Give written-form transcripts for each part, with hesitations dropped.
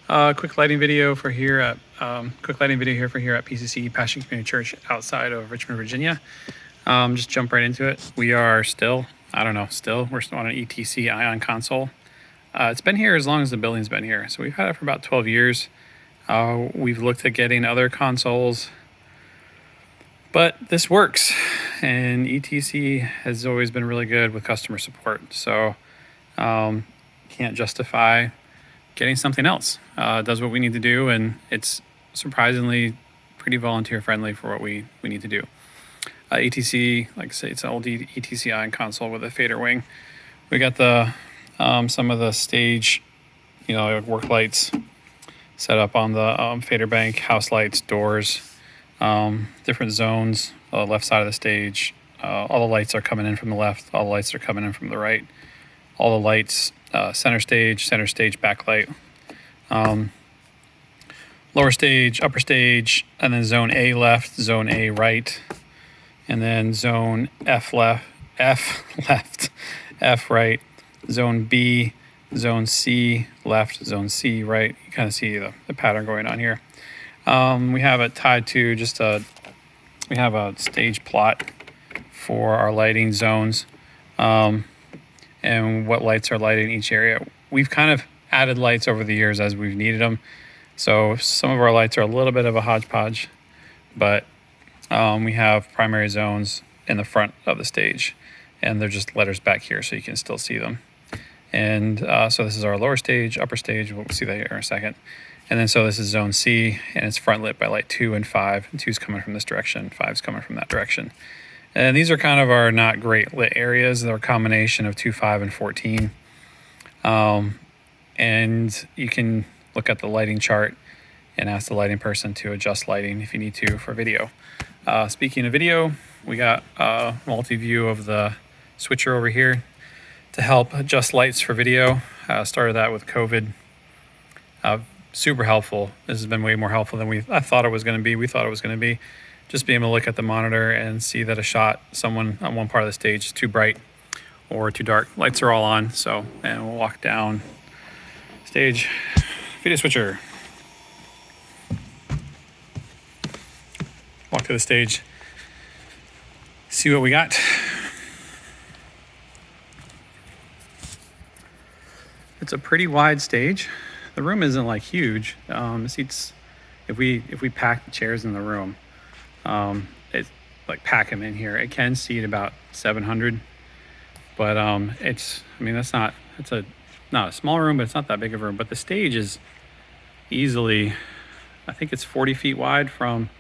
Quick lighting video for here at PCC Passion Community Church outside of Richmond, Virginia. Just jump right into it. We're still on an ETC Ion console. It's been here as long as the building's been here, so we've had it for about 12 years. We've looked at getting other consoles, but this works, and ETC has always been really good with customer support. So can't justify getting something else. It does what we need to do, and it's surprisingly pretty volunteer friendly for what we need to do. ETC, like I say, it's an old ETC Ion console with a fader wing. We got the some of the stage, work lights set up on the fader bank, house lights, doors, different zones on the left side of the stage. All the lights are coming in from the left. All the lights are coming in from the right. All the lights, center stage, backlight, lower stage, upper stage, and then zone A left, zone A right, and then zone F left, F right, zone B, zone C left, zone C right. You kind of see the pattern going on here. We have it tied to we have a stage plot for our lighting zones, and what lights are lighting each area. We've kind of added lights over the years as we've needed them. So some of our lights are a little bit of a hodgepodge, but we have primary zones in the front of the stage, and they're just letters back here so you can still see them. And so this is our lower stage, upper stage. We'll see that here in a second. And then so this is zone C, and it's front lit by light 2 and 5. And 2's coming from this direction, 5's coming from that direction. And these are kind of our not great lit areas. They're a combination of 2, 5, and 14. And you can look at the lighting chart and ask the lighting person to adjust lighting if you need to for video. Speaking of video, we got a multi-view of the switcher over here to help adjust lights for video. Started that with COVID. Super helpful. This has been way more helpful than I thought it was going to be. We thought it was going to be. Just being able to look at the monitor and see that a shot, someone on one part of the stage is too bright or too dark. Lights are all on, and we'll walk down stage. Video switcher. Walk to the stage. See what we got. It's a pretty wide stage. The room isn't like huge. The seats, if we pack the chairs in the room, it's like pack them in here. It can seat about 700, but it's not a small room, but it's not that big of a room. But the stage is easily, I think it's 40 feet wide from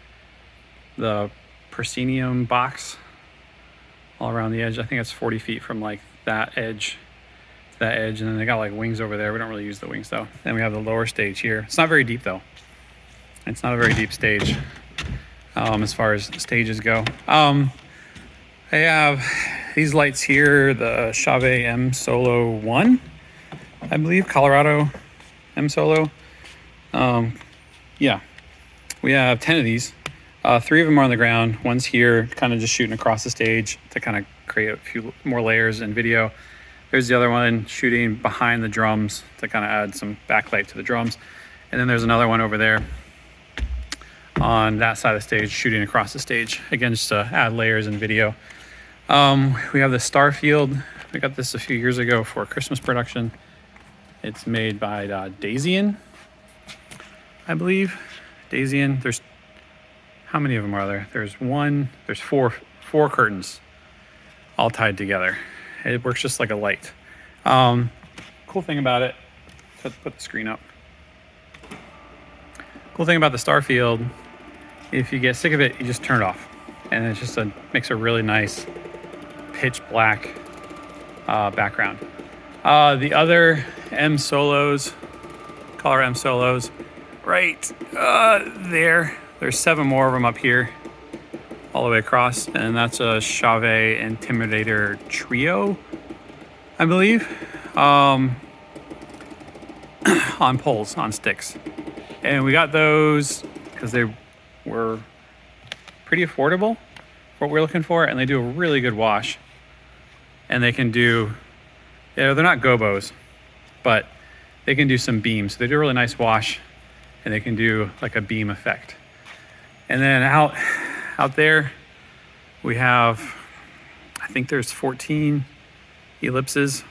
the proscenium box all around the edge. I think it's 40 feet from like that edge to that edge, and then they got like wings over there. We don't really use the wings though. Then we have the lower stage here. It's not very deep though. It's not a very deep stage. As far as stages go. I have these lights here, the Chauvet M Solo 1, I believe, Colorado M Solo. Yeah, we have 10 of these. 3 of them are on the ground. One's here, kind of just shooting across the stage to kind of create a few more layers in video. There's the other one shooting behind the drums to kind of add some backlight to the drums. And then there's another one over there on that side of the stage shooting across the stage, again just to add layers in video. We have the Starfield. We got this a few years ago for a Christmas production. It's made by Daisian, I believe. Daisian. There's, how many of them are there? There's four curtains all tied together. It works just like a light. Cool thing about it, let's put the screen up. Cool thing about the Starfield, if you get sick of it, you just turn it off, and it just makes a really nice pitch black background. The other M Solos, Color M Solos, right there's 7 more of them up here, all the way across, and that's a Chauvet Intimidator Trio, I believe, on poles, on sticks. And we got those because they were pretty affordable for what we're looking for, and they do a really good wash. And they can do, they're not gobos, but they can do some beams. So they do a really nice wash, and they can do like a beam effect. And then out there, we have, I think there's 14 ellipses.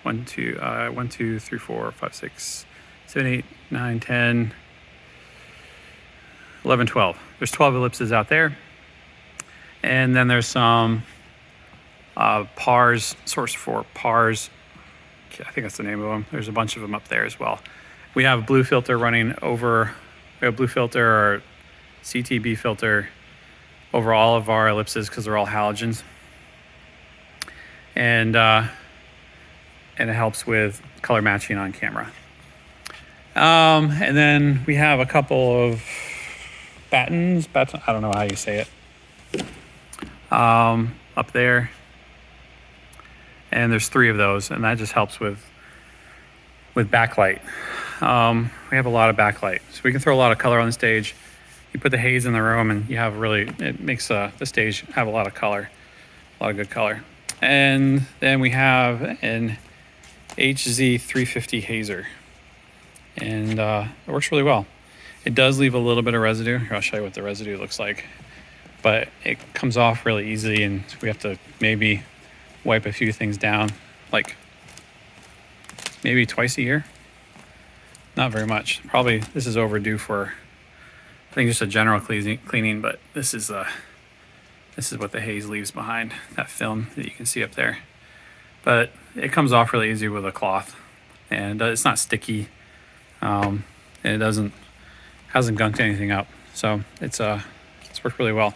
1, 2, 3, 4, 5, 6, 7, 8, 9, 10, 11, 12. There's 12 ellipses out there. And then there's some PARs, source for PARs. I think that's the name of them. There's a bunch of them up there as well. We have a blue filter running over, we have a blue filter or CTB filter over all of our ellipses because they're all halogens. And it helps with color matching on camera. And then we have a couple of battens, I don't know how you say it, up there. And there's 3 of those, and that just helps with backlight. We have a lot of backlight, so we can throw a lot of color on the stage. You put the haze in the room, and you have it makes the stage have a lot of color, a lot of good color. And then we have an HZ350 hazer, and it works really well. It does leave a little bit of residue. Here, I'll show you what the residue looks like, but it comes off really easily, and we have to maybe wipe a few things down, like maybe twice a year. Not very much. Probably this is overdue for, I think, just a general cleaning, but this is what the haze leaves behind, that film that you can see up there. But it comes off really easy with a cloth, and it's not sticky, and it hasn't gunked anything up. So it's worked really well.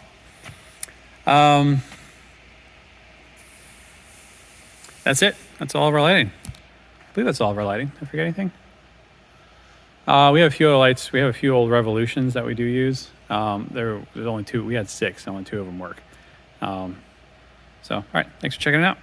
That's it. That's all of our lighting. I believe that's all of our lighting. Did I forget anything? We have a few other lights. We have a few old Revolutions that we do use. There's only 2. We had 6, and only 2 of them work. So, all right. Thanks for checking it out.